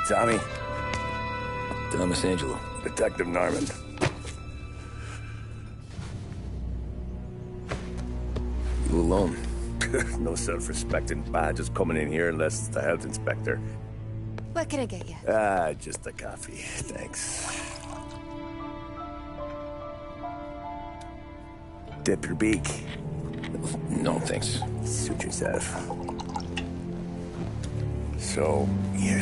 Tommy. Thomas Angelo. Detective Norman. You alone? No self-respecting badges coming in here unless it's the health inspector. What can I get you? Just a coffee. Thanks. Dip your beak. No, thanks. Suit yourself. So, you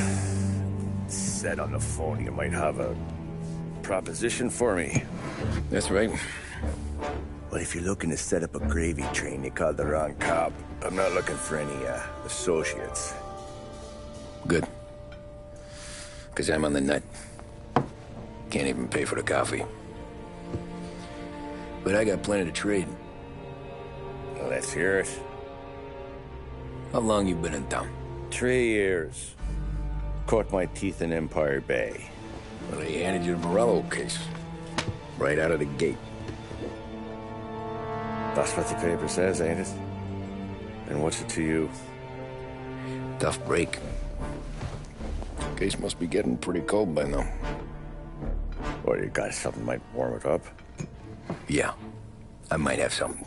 said on the phone you might have a proposition for me. That's right. Well, if you're looking to set up a gravy train, you called the wrong cop. I'm not looking for any, associates. Good. Because I'm on the nut. Can't even pay for the coffee. But I got plenty to trade. Well, let's hear it. How long you been in town? 3 years. Caught my teeth in Empire Bay. Well, they handed you the Morello case. Right out of the gate. That's what the paper says, ain't it? And what's it to you? Tough break. Case must be getting pretty cold by now. Or you got something might warm it up? Yeah, I might have something.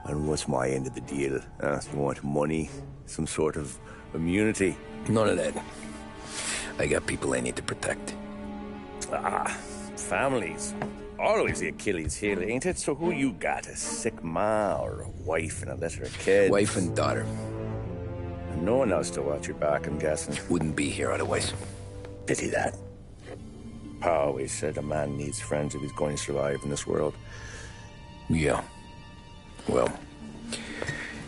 And what's my end of the deal? You want money? Some sort of immunity? None of that. I got people I need to protect. Families. Always the Achilles heel, ain't it? So who you got? A sick ma or a wife and a litter of kids? Wife and daughter. And no one else to watch your back, I'm guessing. Wouldn't be here otherwise. Pity that. Pa always said a man needs friends if he's going to survive in this world. Yeah. Well,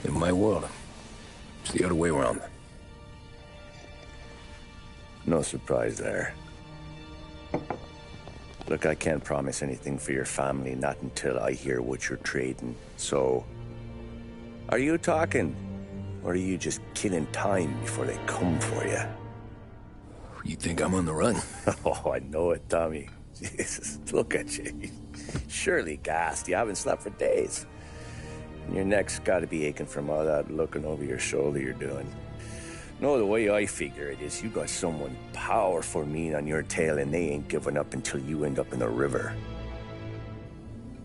in my world, it's the other way around. No surprise there. Look, I can't promise anything for your family, not until I hear what you're trading. So, are you talking? Or are you just killing time before they come for you? You think I'm on the run? Oh, I know it, Tommy. Jesus, look at you. Surely gassed. You haven't slept for days. And your neck's got to be aching from all that looking over your shoulder you're doing. No, the way I figure it is you got someone powerful mean on your tail and they ain't giving up until you end up in the river.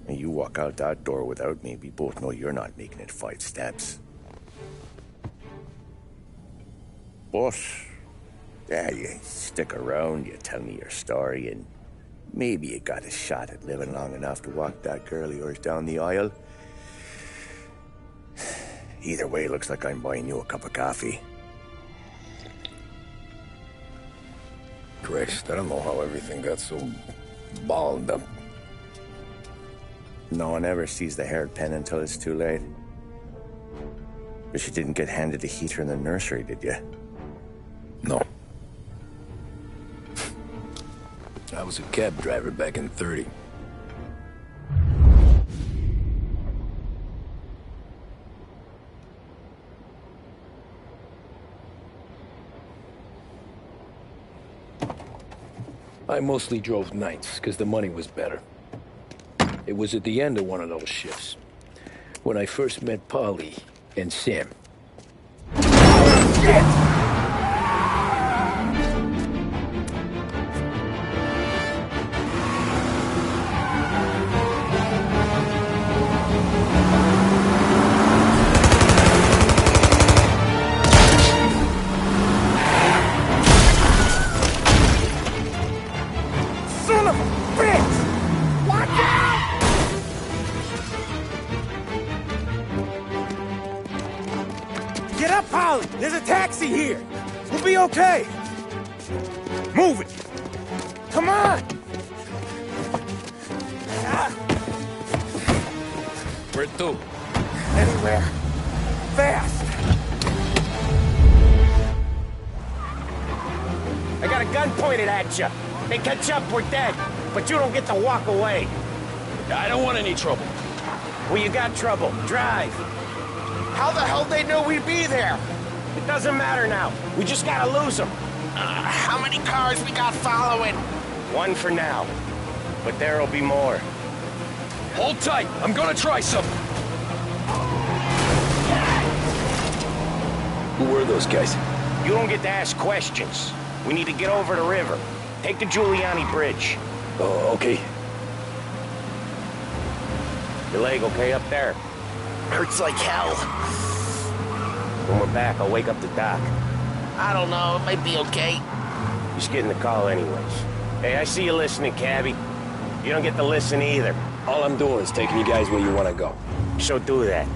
And you walk out that door without me, we both know you're not making it 5 steps. But, yeah, you stick around, you tell me your story, and maybe you got a shot at living long enough to walk that girl of yours down the aisle. Either way, looks like I'm buying you a cup of coffee. Christ, I don't know how everything got so balled up. No one ever sees the hairpin until it's too late. But you didn't get handed a heater in the nursery, did you? No. I was a cab driver back in '30. I mostly drove nights, because the money was better. It was at the end of one of those shifts, when I first met Polly and Sam. Shit! Get up, Polly! There's a taxi here! We'll be okay! Move it! Come on! Where to? Anywhere. Fast! I got a gun pointed at you. They catch up, we're dead. But you don't get to walk away. I don't want any trouble. Well, you got trouble. Drive. How the hell they knew we'd be there? It doesn't matter now. We just gotta lose them. How many cars we got following? One for now. But there'll be more. Hold tight. I'm gonna try something. Who were those guys? You don't get to ask questions. We need to get over the river. Take the Giuliani Bridge. Oh, okay. Your leg okay up there? Hurts like hell. When we're back, I'll wake up the doc. I don't know, it might be okay. Just getting the call anyways. Hey, I see you listening, cabbie. You don't get to listen either. All I'm doing is taking you guys where you want to go. So do that.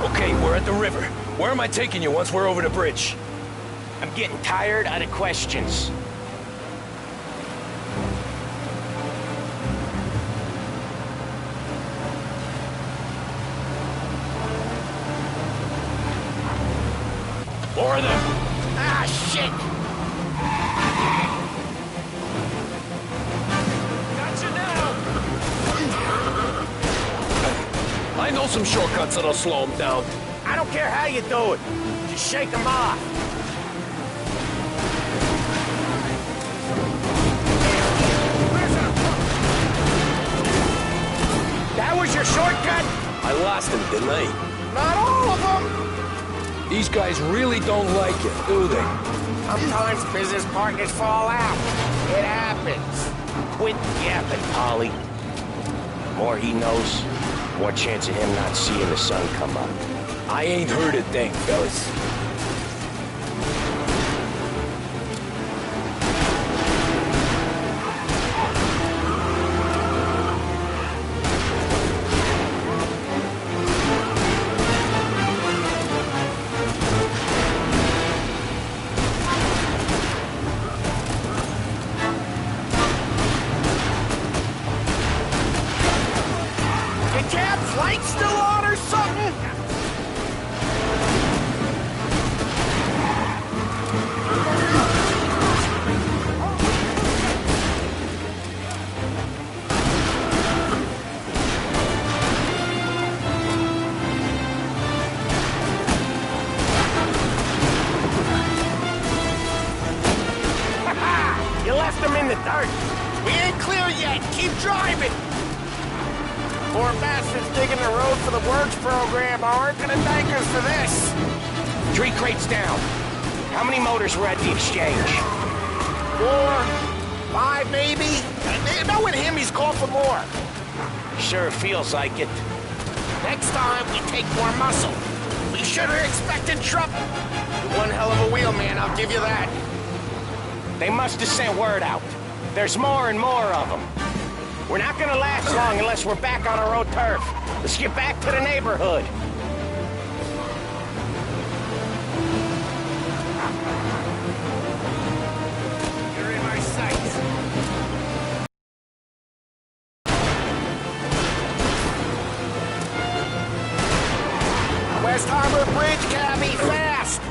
Okay, we're at the river. Where am I taking you once we're over the bridge? I'm getting tired of the questions. More of them! Ah, shit! Gotcha now! I know some shortcuts that'll slow them down. I don't care how you do it. Just shake them off. That was your shortcut? I lost him, didn't I? Not all of them! These guys really don't like it, do they? Sometimes business partners fall out. It happens. Quit yapping, Polly. The more he knows, the more chance of him not seeing the sun come up. I ain't heard a thing, fellas. Your cab's light still on or something? You left them in the dirt. We ain't clear yet. Keep driving. Poor bastards digging the road for the works program aren't gonna thank us for this. 3 crates down. How many motors were at the exchange? 4, 5 maybe. Knowing him, he's called for more. Sure feels like it. Next time, we take more muscle. We should have expected trouble. You're one hell of a wheelman, I'll give you that. They must have sent word out. There's more and more of them. We're not gonna last long unless we're back on our own turf. Let's get back to the neighborhood. You're in my sights. West Harbor Bridge, cabby, fast!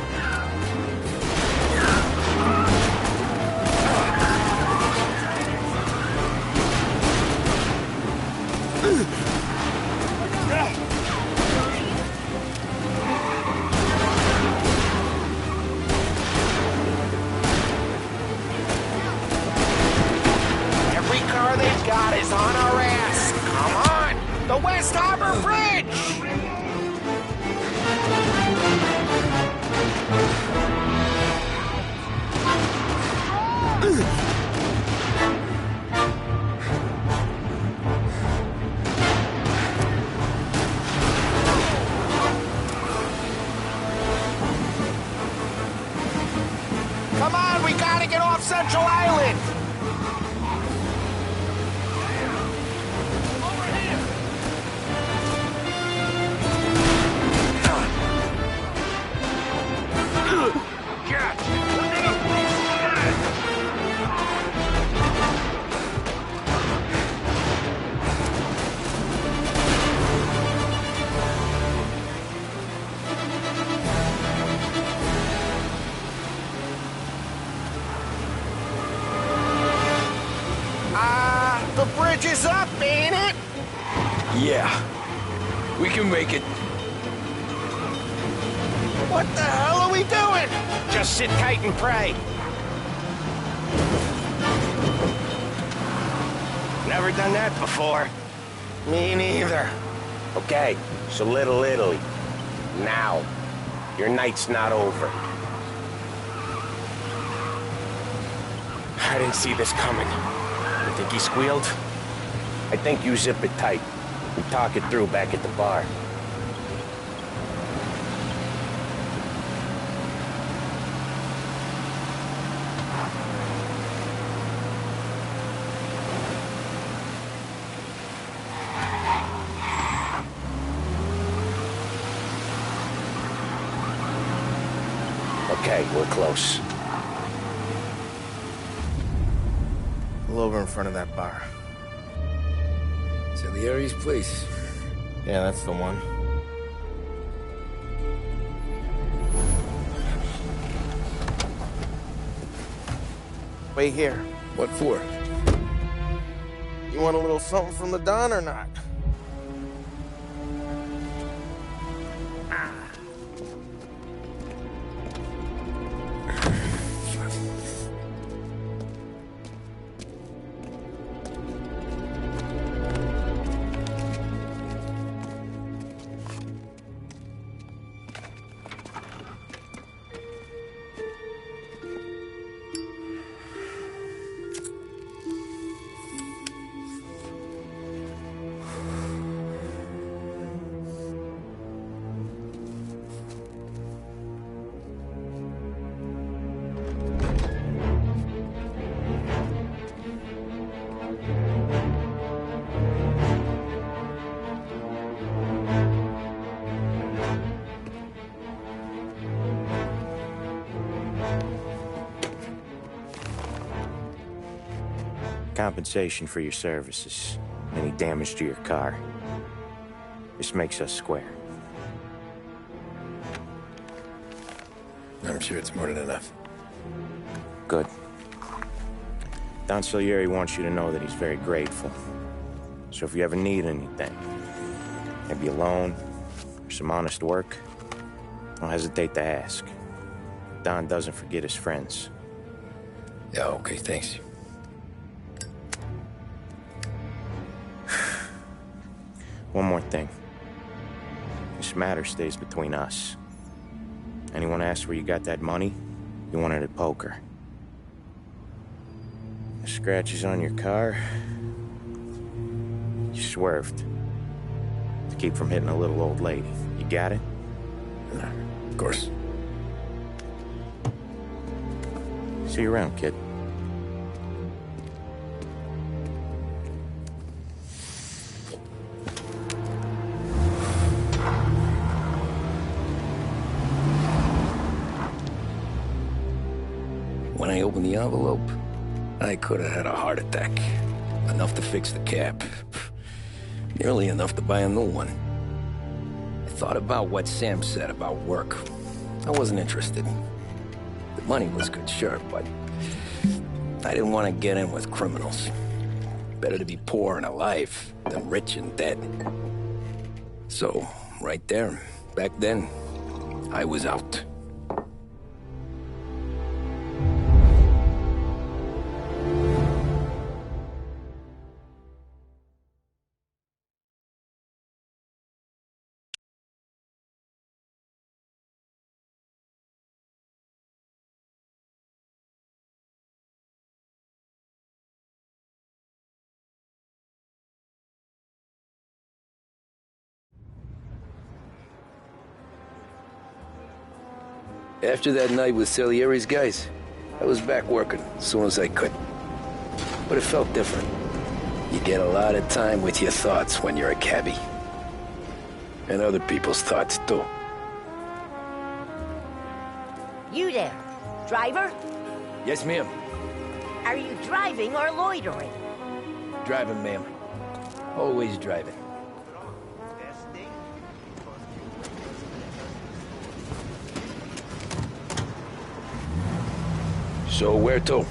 Every car they've got is on our ass. Come on! The West Harbor Bridge! Come on, we gotta get off Central Island! The bridge is up, ain't it? Yeah. We can make it. What the hell are we doing? Just sit tight and pray. Never done that before. Me neither. Okay, so Little Italy. Now. Your night's not over. I didn't see this coming. You think he squealed? I think you zip it tight. We talk it through back at the bar. Okay, we're close. Pull over in front of that bar. Salieri's place. Yeah, that's the one. Wait here. What for? You want a little something from the Don or not? Compensation for your services. Any damage to your car. This makes us square. I'm sure it's more than enough. Good. Don Salieri wants you to know that he's very grateful. So if you ever need anything, maybe a loan or some honest work, don't hesitate to ask. Don doesn't forget his friends. Yeah, okay, thanks. One more thing. This matter stays between us. Anyone asks where you got that money, you want it at poker. The scratches on your car, you swerved. To keep from hitting a little old lady. You got it? Of course. See you around, kid. When I opened the envelope, I could have had a heart attack. Enough to fix the cap. Nearly enough to buy a new one. I thought about what Sam said about work. I wasn't interested. The money was good, sure, but I didn't want to get in with criminals. Better to be poor and alive than rich and dead. So, right there, back then, I was out. After that night with Salieri's guys, I was back working as soon as I could. But it felt different. You get a lot of time with your thoughts when you're a cabbie. And other people's thoughts, too. You there, driver? Yes, ma'am. Are you driving or loitering? Driving, ma'am. Always driving. So where to?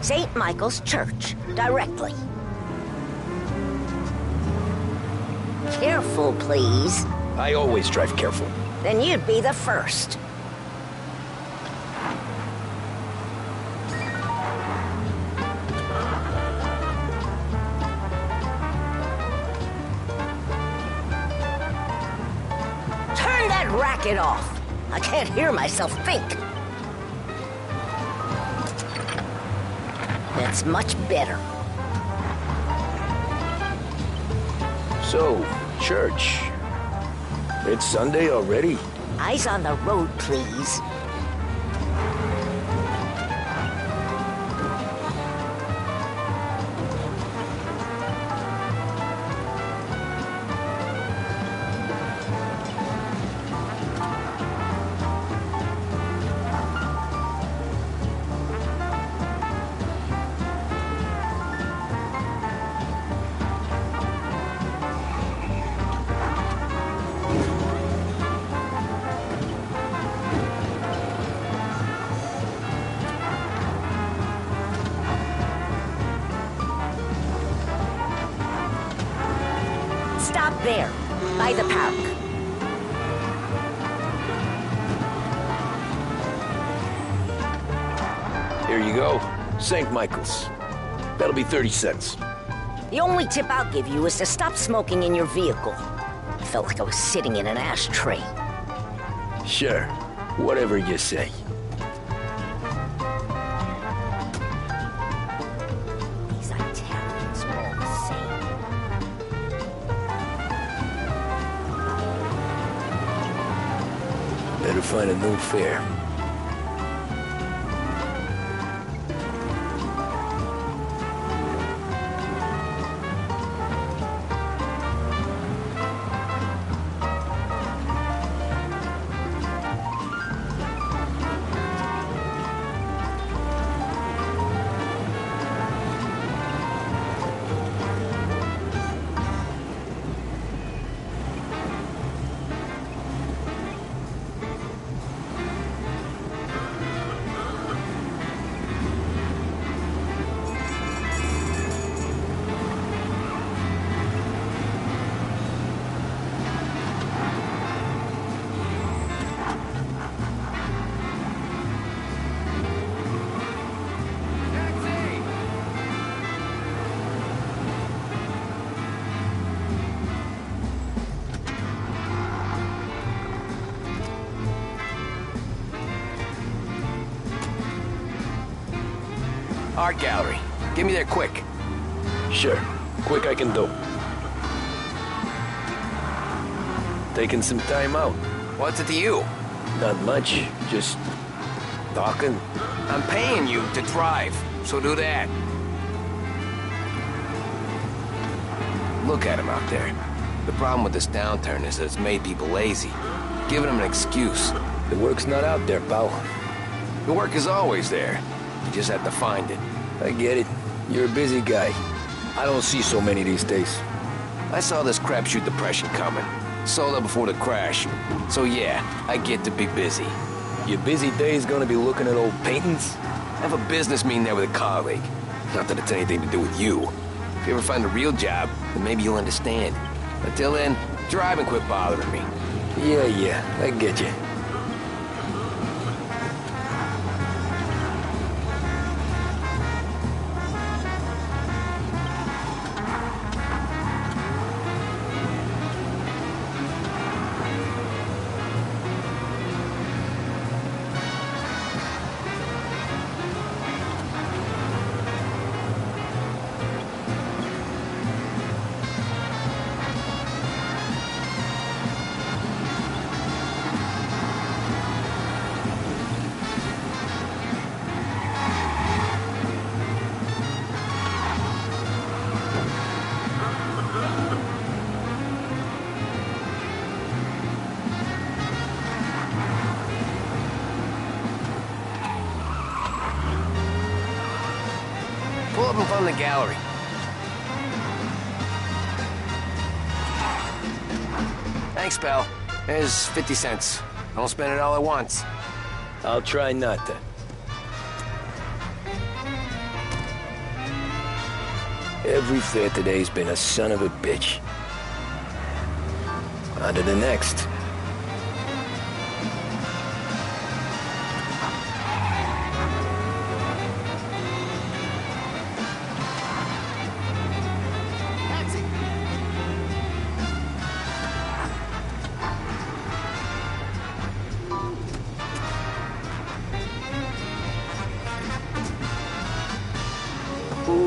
St. Michael's Church, directly. Careful, please. I always drive careful. then you'd be the first. Turn that racket off. I can't hear myself think. That's much better. So, church. It's Sunday already? Eyes on the road, please. Stop there, by the park. Here you go. St. Michael's. That'll be 30 cents. The only tip I'll give you is to stop smoking in your vehicle. I felt like I was sitting in an ashtray. Sure. Whatever you say. These Italians are all the same. Better find a new fare. Art gallery. Get me there quick. Sure. Quick I can do. Taking some time out. What's it to you? Not much. Just talking. I'm paying you to drive, so do that. Look at him out there. The problem with this downturn is that it's made people lazy, giving them an excuse. The work's not out there, pal. The work is always there. You just have to find it. I get it. You're a busy guy. I don't see so many these days. I saw this crapshoot depression coming. Sold up before the crash. So yeah, I get to be busy. Your busy day's gonna be looking at old paintings? I have a business meeting there with a colleague. Not that it's anything to do with you. If you ever find a real job, then maybe you'll understand. Until then, drive and quit bothering me. Yeah, I get you. Pull up in front of the gallery. Thanks, pal. There's 50 cents. Don't spend it all at once. I'll try not to. Every fare today's been a son of a bitch. On to the next.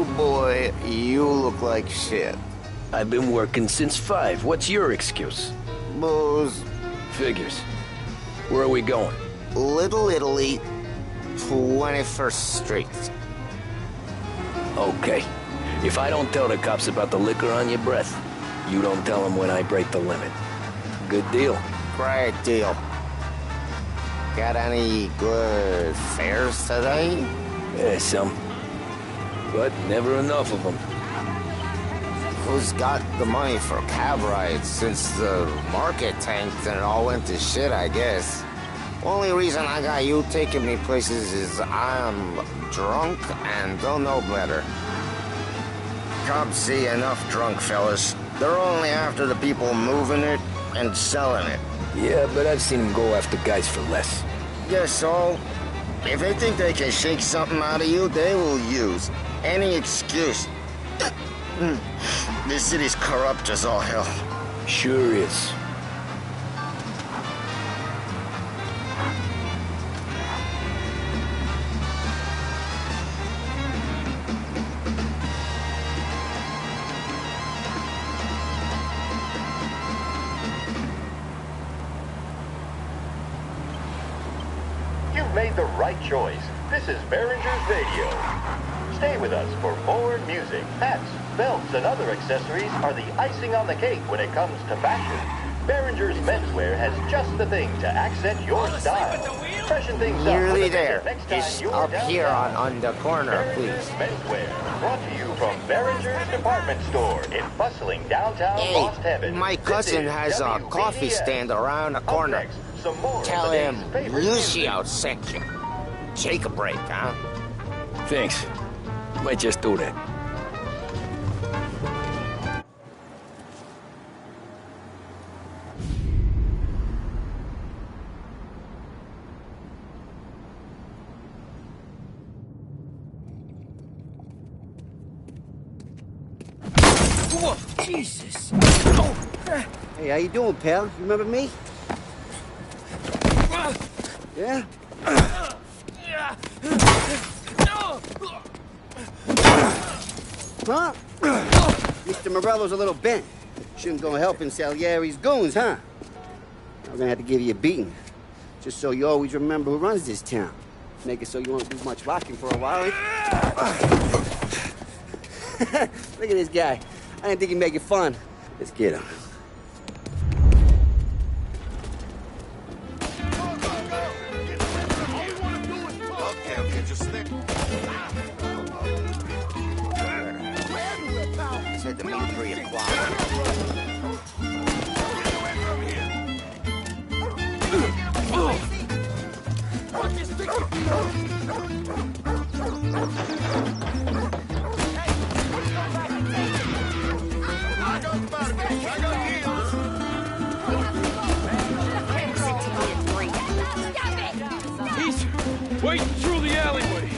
Oh boy, you look like shit. I've been working since 5. What's your excuse? Booze. Figures. Where are we going? Little Italy, 21st Street. Okay. If I don't tell the cops about the liquor on your breath, you don't tell them when I break the limit. Good deal. Great deal. Got any good fares today? Yeah, some. But never enough of them. Who's got the money for cab rides since the market tanked and it all went to shit, I guess? Only reason I got you taking me places is I'm drunk and don't know better. Cops see enough drunk fellas. They're only after the people moving it and selling it. Yeah, but I've seen them go after guys for less. Yes, so if they think they can shake something out of you, they will use any excuse. This city's corrupt as all hell. Sure is. You've made the right choice. This is Behringer's Radio. Stay with us for more music. Hats, belts, and other accessories are the icing on the cake when it comes to fashion. Behringer's menswear has just the thing to accent your style. Freshen things up. Nearly with a there. visit next time Just you're up here downtown. on the corner, Behringer's please. Menswear, brought to you from Behringer's Department Store in bustling downtown Lost Heaven. Hey, my This cousin is has a coffee WBES. stand around the Up corner. next, some more of Tell the him day's favorite Lucio music. sent you. Take a break, huh? Thanks. Might just do that. Whoa, Jesus! Hey, how you doing, pal? You remember me? Yeah? Huh? Mr. Morello's a little bent. Shouldn't go helping Salieri's goons, huh? I'm gonna have to give you a beating. Just so you always remember who runs this town. Make it so you won't do much rocking for a while. Look at this guy. I didn't think he'd make it fun. Let's get him. Okay, just stick. Said to meet 3 o'clock. He's waiting through the alleyway.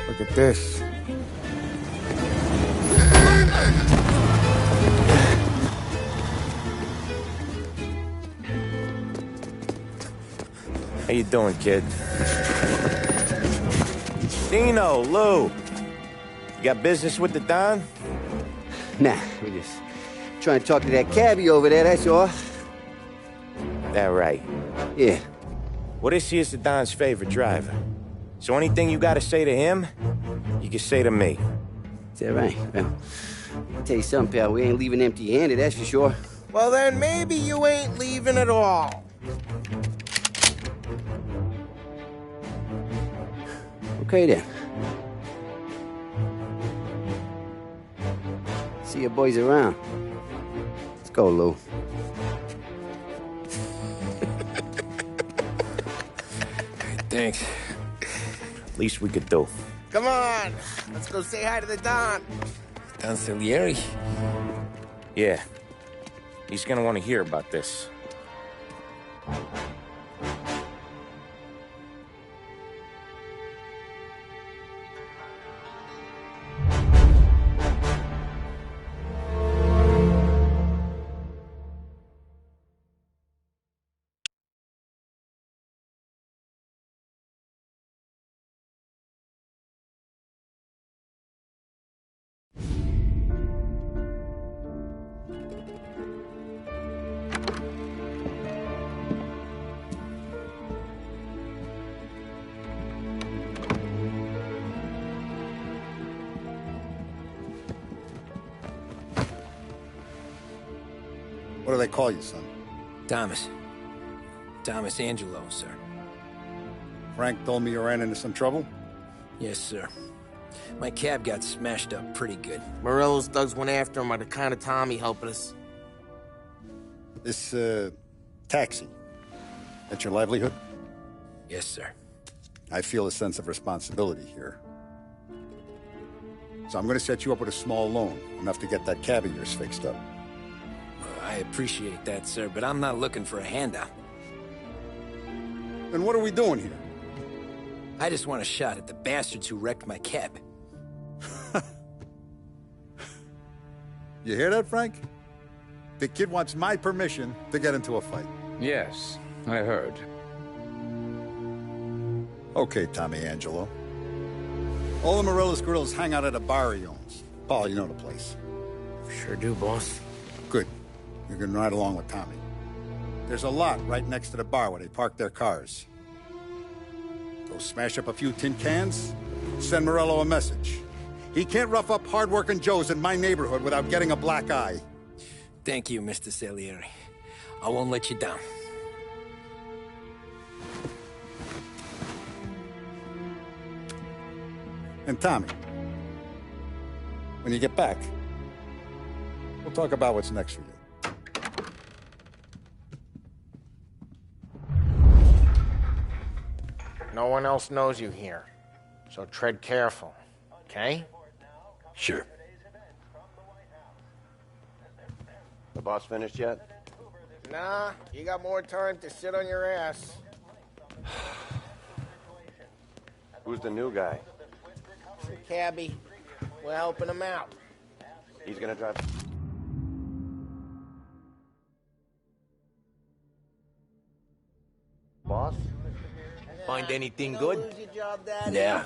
Look at this. How you doing, kid? Dino, Lou. You got business with the Don? Nah, we're just trying to talk to that cabbie over there, that's all. That right. Yeah. Well, this here's the Don's favorite driver. So anything you gotta say to him, you can say to me. Is that right? Well, I'll tell you something, pal. We ain't leaving empty-handed, that's for sure. Well, then maybe you ain't leaving at all. Okay, then. See your boys around. Let's go, Lou. Thanks. Least we could do. Come on, let's go say hi to the Don. Don Salieri? Yeah. He's gonna want to hear about this. What do they call you, son? Thomas. Thomas Angelo, sir. Frank told me you ran into some trouble? Yes, sir. My cab got smashed up pretty good. Morello's thugs went after him by the kind of Tommy helping us. This, taxi. That's your livelihood? Yes, sir. I feel a sense of responsibility here. So I'm gonna set you up with a small loan, enough to get that cab of yours fixed up. I appreciate that, sir, but I'm not looking for a handout. Then what are we doing here? I just want a shot at the bastards who wrecked my cab. You hear that, Frank? The kid wants my permission to get into a fight. Yes, I heard. Okay, Tommy Angelo. All the Morello's girls hang out at a bar he owns. Paul, you know the place. Sure do, boss. Good. You can ride along with Tommy. There's a lot right next to the bar where they park their cars. Go smash up a few tin cans, send Morello a message. He can't rough up hard-working Joes in my neighborhood without getting a black eye. Thank you, Mr. Salieri. I won't let you down. And Tommy, when you get back, we'll talk about what's next for you. No one else knows you here, so tread careful, okay? Sure. The boss finished yet? Nah, you got more time to sit on your ass. Who's the new guy? Cabbie, we're helping him out. He's gonna drive... Boss? Find anything good? Yeah,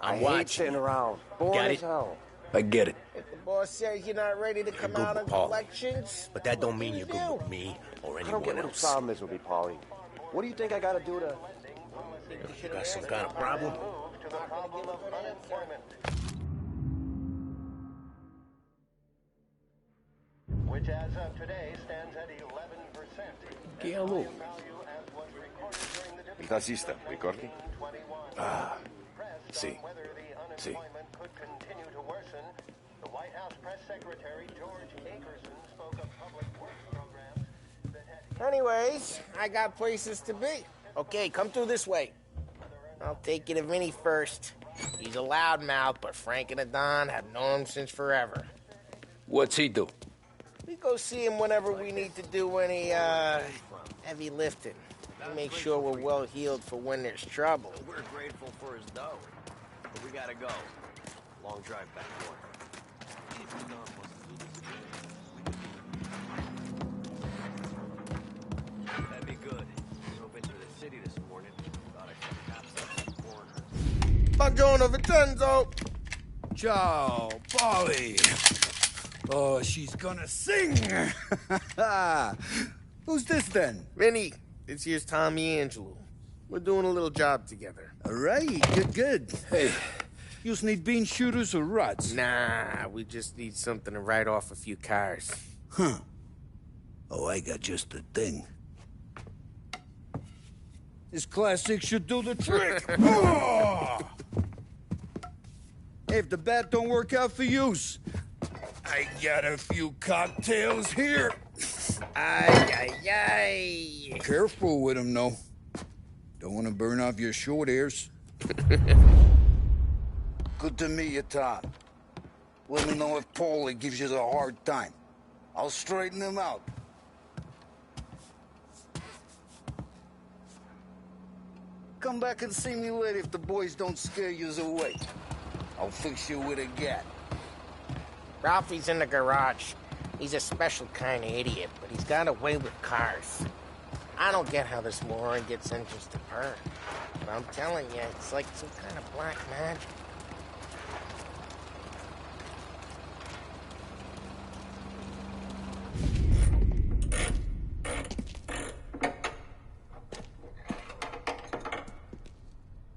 I'm watching. Sitting around. Bored Got as it? hell. I get it. If the boss says you're not ready to come good out with on Paulie. collections... But that don't mean you're good with me or I don't anyone get what the else. problem is with me, Paulie. What do you think I gotta do to... You got some kind of problem? Which as of today stands at 11%. Che a lui. Il tassista, ricordi? Ah, sì, sì. Could continue to worsen. The White House press secretary George Akerson spoke of public works programs that had... Anyways, I got places to be. Okay, come through this way. I'll take you to Vinny first. He's a loudmouth, but Frank and the Don have known him since forever. What's he do? We go see him whenever we need to do any, heavy lifting. We make sure we're well healed for when there's trouble. We're grateful for his dough, but we gotta go. Long drive back north. That'd be good. Drove into the city this morning. Thought I saw cops up the corner. Buongiorno, Vincenzo! Ciao, Polly. Oh, she's gonna sing. Who's this then? Vinny, this here's Tommy Angelo. We're doing a little job together. All right, good. Hey, you need bean shooters or rods? Nah, we just need something to write off a few cars. Huh. Oh, I got just the thing. This classic should do the trick. Oh! Hey, if the bat don't work out for use, I got a few cocktails here. Ay, ay, ay. Careful with them, though. Don't want to burn off your short hairs. Good to meet you, Tom. Let me know if Paulie gives you the hard time. I'll straighten him out. Come back and see me later if the boys don't scare yous away. I'll fix you with a gat. Ralphie's in the garage. He's a special kind of idiot, but he's got a way with cars. I don't get how this moron gets engines to purr. But I'm telling you, it's like some kind of black magic.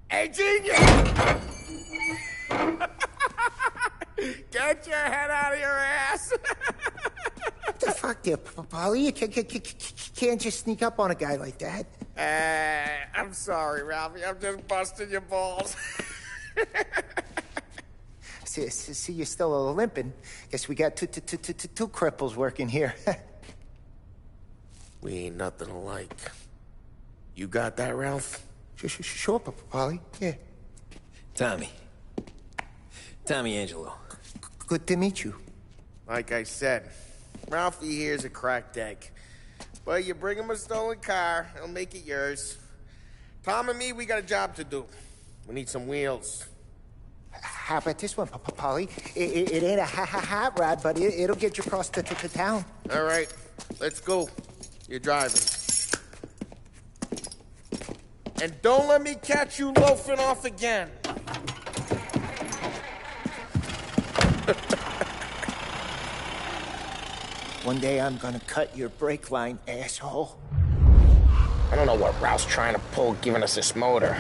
Hey, genius! Get your head out of your ass! What the fuck there, Polly? You can't just sneak up on a guy like that. I'm sorry, Ralphie. I'm just busting your balls. See, you're still limping. Guess we got two cripples working here. We ain't nothing alike. You got that, Ralph? Sure, Polly. Yeah. Tommy Angelo. Good to meet you. Like I said, Ralphie here's a cracked egg. But you bring him a stolen car, he'll make it yours. Tom and me, we got a job to do. We need some wheels. How about this one, Polly? It ain't a hot rod, but it'll get you across to town. All right, let's go. You're driving. And don't let me catch you loafing off again. One day I'm gonna cut your brake line, asshole. I don't know what Ralph's trying to pull giving us this motor.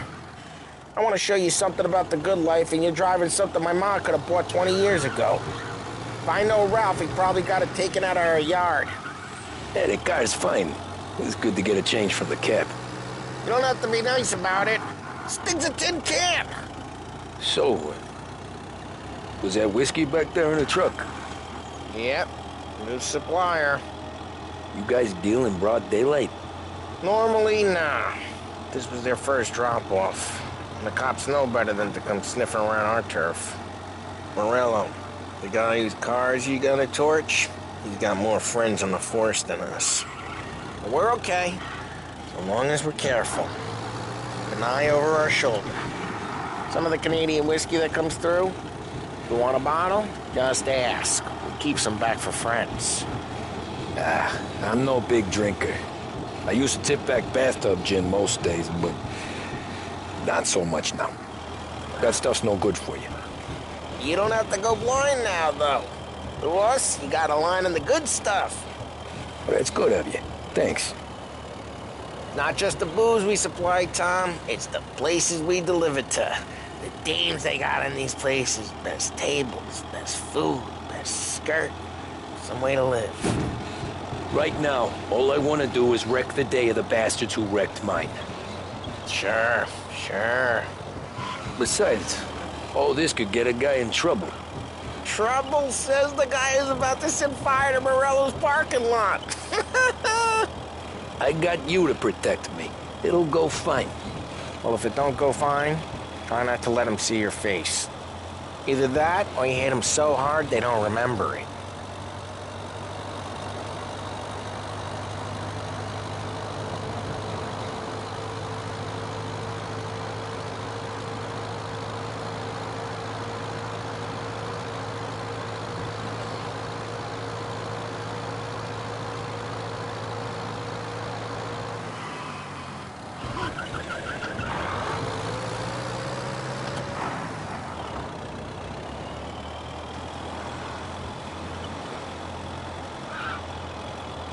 I want to show you something about the good life, and you're driving something my mom could have bought 20 years ago. If I know Ralph, he probably got it taken out of our yard. Yeah, that car's fine. It's good to get a change from the cab. You don't have to be nice about it. This thing's a tin can. So, was that whiskey back there in the truck? Yep, new supplier. You guys deal in broad daylight? Normally, nah. This was their first drop-off. And the cops know better than to come sniffing around our turf. Morello, the guy whose cars you got a torch, he's got more friends on the force than us. But we're okay. So long as we're careful. Keep an eye over our shoulder. Some of the Canadian whiskey that comes through, if you want a bottle, just ask. We'll keep some back for friends. I'm no big drinker. I used to tip back bathtub gin most days, but not so much now. That stuff's no good for you. You don't have to go blind now, though. To us, you got a line in the good stuff. Well, that's good of you. Thanks. Not just the booze we supply, Tom. It's the places we deliver to. The dames they got in these places. Best tables, best food, best skirt. Some way to live. Right now, all I want to do is wreck the day of the bastards who wrecked mine. Sure. Besides, all this could get a guy in trouble. Trouble says the guy is about to set fire to Morello's parking lot. I got you to protect me. It'll go fine. Well, if it don't go fine, try not to let them see your face. Either that, or you hit them so hard they don't remember it.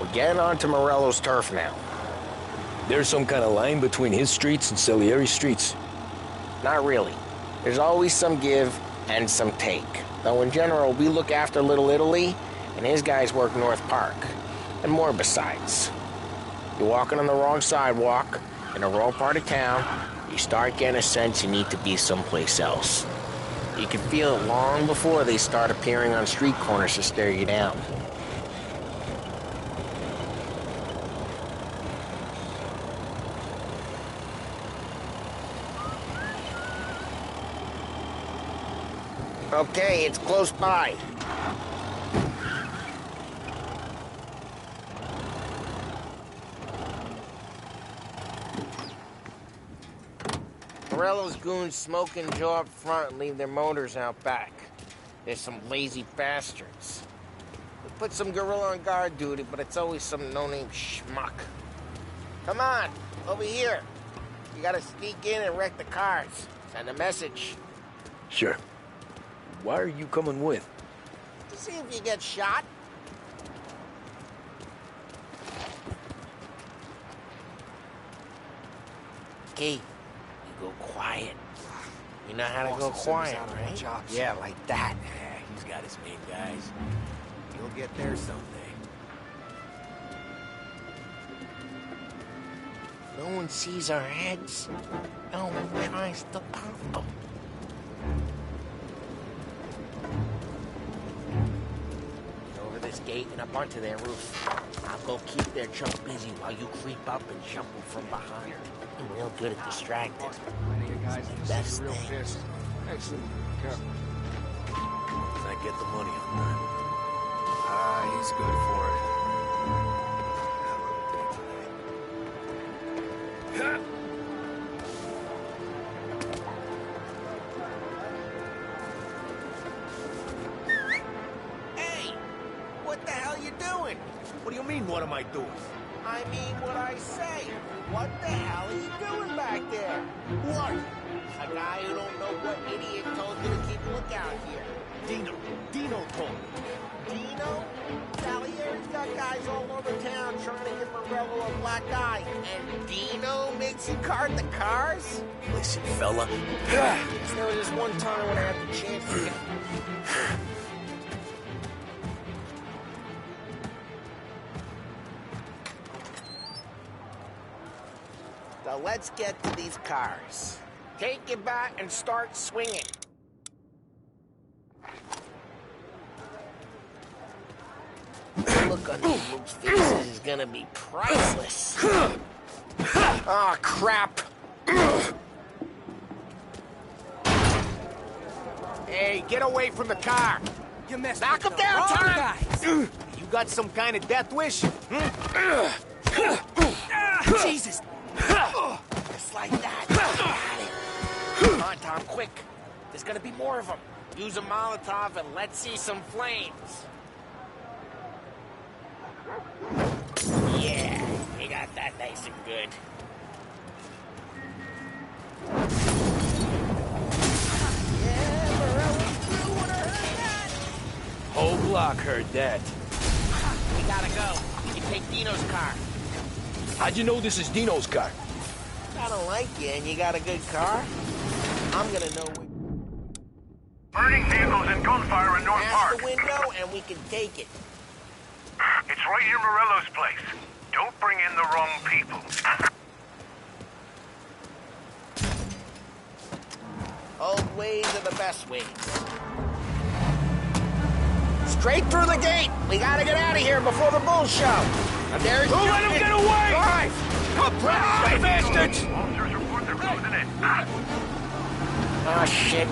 We're getting onto Morello's turf now. There's some kind of line between his streets and Salieri's streets? Not really. There's always some give and some take. Though in general, we look after Little Italy, and his guys work North Park. And more besides. You're walking on the wrong sidewalk, in the wrong part of town, you start getting a sense you need to be someplace else. You can feel it long before they start appearing on street corners to stare you down. Okay, it's close by. Morello's goons smoke and Joe up front and leave their motors out back. They're some lazy bastards. We put some gorilla on guard duty, but it's always some no-name schmuck. Come on, over here. You gotta sneak in and wreck the cars. Send a message. Sure. Why are you coming with? To see if you get shot. Key, you go quiet. You know how to go quiet, right? Yeah, like that. Yeah, he's got his main guys. You'll get there someday. No one sees our heads. No one tries to pop them. Over this gate and up onto their roof. I'll go keep their junk busy while you creep up and jump them from behind. I'm real good at distracting. Plenty of guys in Best real thing. pissed. Excellent. Careful. Can I get the money on that? He's good for it. Hey! What the hell you doing? What do you mean, what am I doing? I mean what I say. What the hell are you doing back there? What? A guy who don't know what idiot told you to keep lookout here. Dino told me. Dino? Salieri's got guys all over town trying to give Morello a black eye. And Dino makes you guard the cars? Listen, fella. There was this one time when I had the chance to get... So let's get to these cars. Take your bat and start swinging. The look on these folks' faces is gonna be priceless. Oh, crap. Hey, get away from the car. You messed Knock with him the down, wrong Tom. guys. You got some kind of death wish? Jesus. Just like that. Come on, Tom, quick. There's gonna be more of them. Use a Molotov and let's see some flames. Yeah, we got that nice and good. Yeah, Morello through when I heard that. Whole block heard that. We gotta go. You take Dino's car. How'd you know this is Dino's car? I don't like you and you got a good car. I'm gonna know which. Burning vehicles and gunfire in North Past Park. the window and we can take it. It's right near Morello's place. Don't bring in the wrong people. Old ways are the best ways. Straight through the gate. We gotta get out of here before the bull show. And there's... Who let him get away? Drive! Surprise, bastards! Officers report they're closing in. Oh, shit.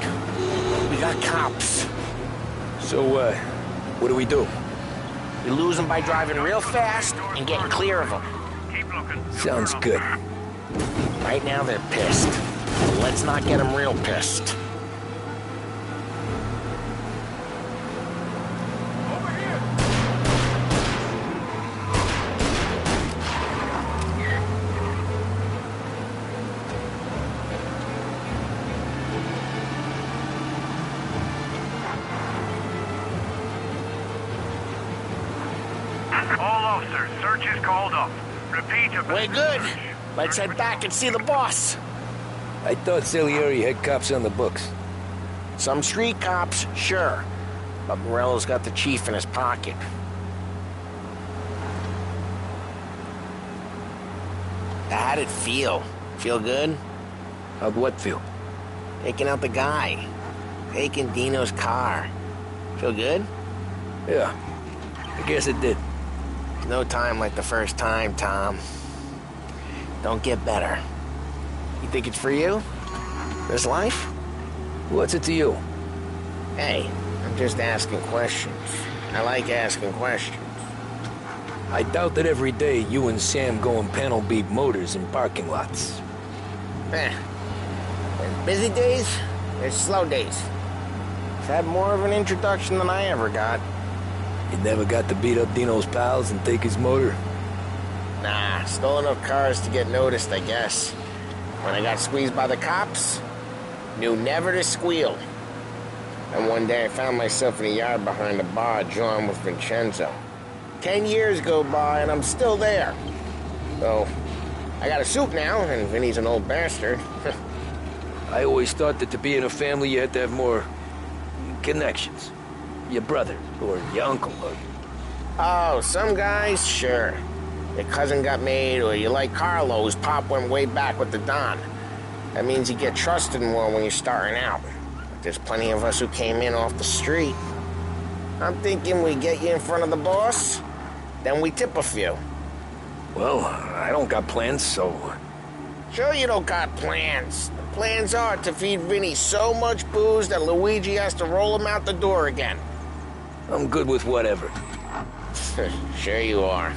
We got cops. So, what do we do? We lose them by driving real fast and getting clear of them. Keep looking. Sounds good. Right now, they're pissed. Let's not get them real pissed. Over here. All officers, search is called off. Repeat a We're good. Let's head back and see the boss. I thought Salieri had cops on the books. Some street cops, sure. But Morello's got the chief in his pocket. How'd it feel? Feel good? How'd what feel? Taking out the guy. Taking Dino's car. Feel good? Yeah, I guess it did. No time like the first time, Tom. Don't get better. You think it's for you? This life? What's it to you? Hey, I'm just asking questions. I like asking questions. I doubt that every day you and Sam go and panel beat motors in parking lots. Eh, Busy days, there's slow days. He's had more of an introduction than I ever got. You never got to beat up Dino's pals and take his motor? Nah, stole enough cars to get noticed, I guess. When I got squeezed by the cops, knew never to squeal. And one day I found myself in a yard behind the bar, drawing with Vincenzo. 10 years go by and I'm still there. So, I got a suit now, and Vinny's an old bastard. I always thought that to be in a family you had to have more connections. Your brother, or your uncle, or... Oh, some guys, sure. Your cousin got made, or you like Carlo's pop went way back with the Don. That means you get trusted more when you're starting out. But there's plenty of us who came in off the street. I'm thinking we get you in front of the boss, then we tip a few. Well, I don't got plans, so... Sure you don't got plans. The plans are to feed Vinny so much booze that Luigi has to roll him out the door again. I'm good with whatever. Sure you are.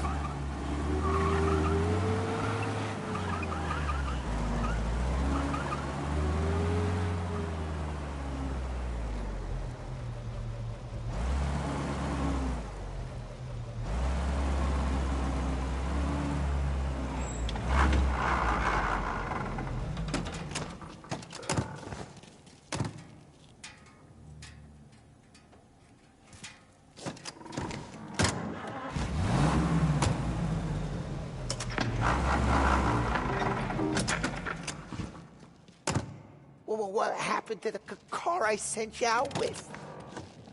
Well, what happened to the car I sent you out with?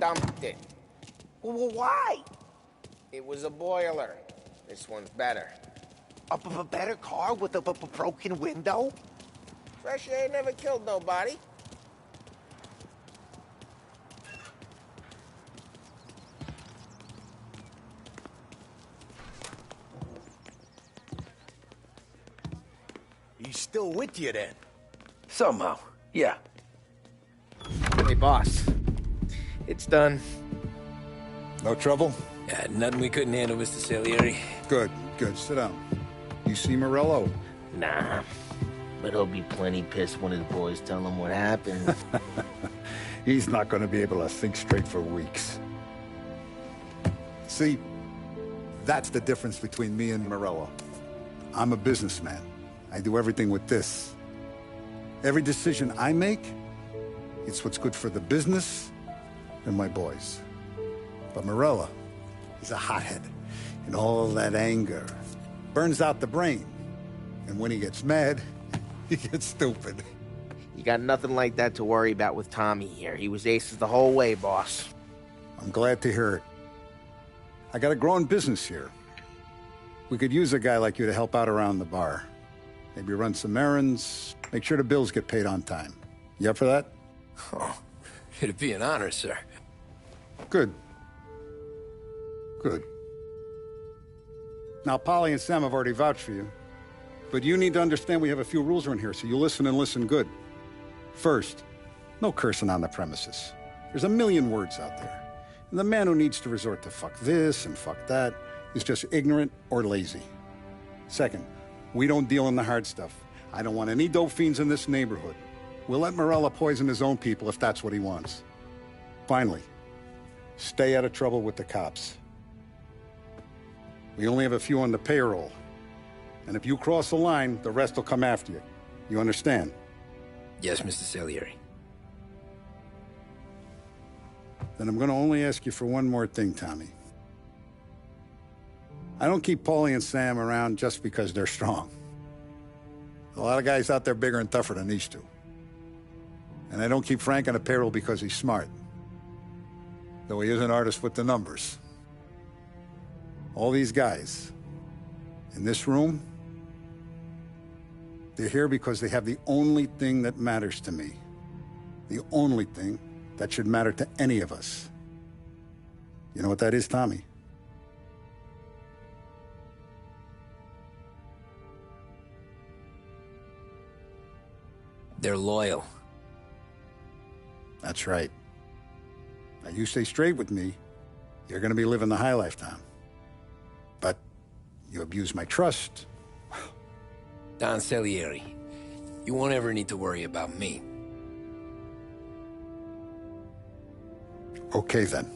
Dumped it. Well, why? It was a boiler. This one's better. A better car with a broken window? Fresh air never killed nobody. He's still with you then? Somehow, yeah. Hey, boss. It's done. No trouble? Yeah, nothing we couldn't handle, Mr. Salieri. Good, good. Sit down. You see Morello? Nah. But he'll be plenty pissed when his boys tell him what happened. He's not going to be able to think straight for weeks. See, that's the difference between me and Morello. I'm a businessman. I do everything with this. Every decision I make, it's what's good for the business and my boys. But Morello is a hothead, and all that anger burns out the brain. And when he gets mad, he gets stupid. You got nothing like that to worry about with Tommy here. He was aces the whole way, boss. I'm glad to hear it. I got a growing business here. We could use a guy like you to help out around the bar. Maybe run some errands, make sure the bills get paid on time. You up for that? Oh, it'd be an honor, sir. Good. Good. Now, Polly and Sam have already vouched for you. But you need to understand we have a few rules around here, so you listen and listen good. First, no cursing on the premises. There's a million words out there. And the man who needs to resort to fuck this and fuck that is just ignorant or lazy. Second, we don't deal in the hard stuff. I don't want any dope fiends in this neighborhood. We'll let Morello poison his own people if that's what he wants. Finally, stay out of trouble with the cops. We only have a few on the payroll. And if you cross the line, the rest will come after you. You understand? Yes, Mr. Salieri. Then I'm going to only ask you for one more thing, Tommy. I don't keep Paulie and Sam around just because they're strong. A lot of guys out there bigger and tougher than these two. And I don't keep Frank on the payroll because he's smart. Though he is an artist with the numbers. All these guys in this room, they're here because they have the only thing that matters to me. The only thing that should matter to any of us. You know what that is, Tommy? They're loyal. That's right. Now, you stay straight with me, you're gonna be living the high life, Tom. But you abuse my trust. Don Salieri, you won't ever need to worry about me. Okay, then.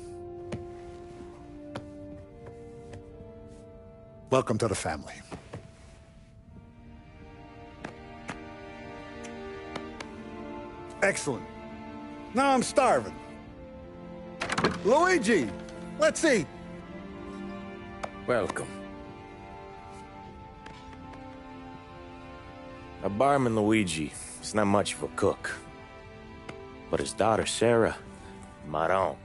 Welcome to the family. Excellent. Now I'm starving. Luigi, let's eat. Welcome. Our barman Luigi is not much of a cook. But his daughter Sarah, Maron.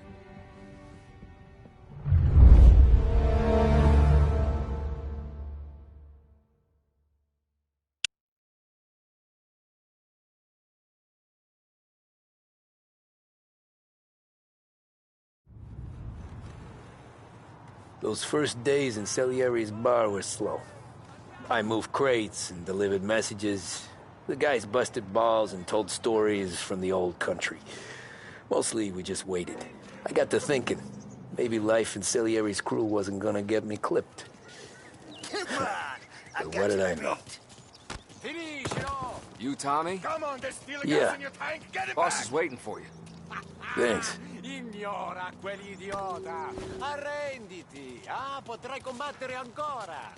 Those first days in Salieri's bar were slow. I moved crates and delivered messages. The guys busted balls and told stories from the old country. Mostly, we just waited. I got to thinking, maybe life in Salieri's crew wasn't gonna get me clipped. But what did I know? You, Tommy? Come on, there's still a Yeah. gas in your tank. Get it Boss back. is waiting for you. Thanks. Ignora quell'idiota! Arrenditi! Ah, potrai combattere ancora!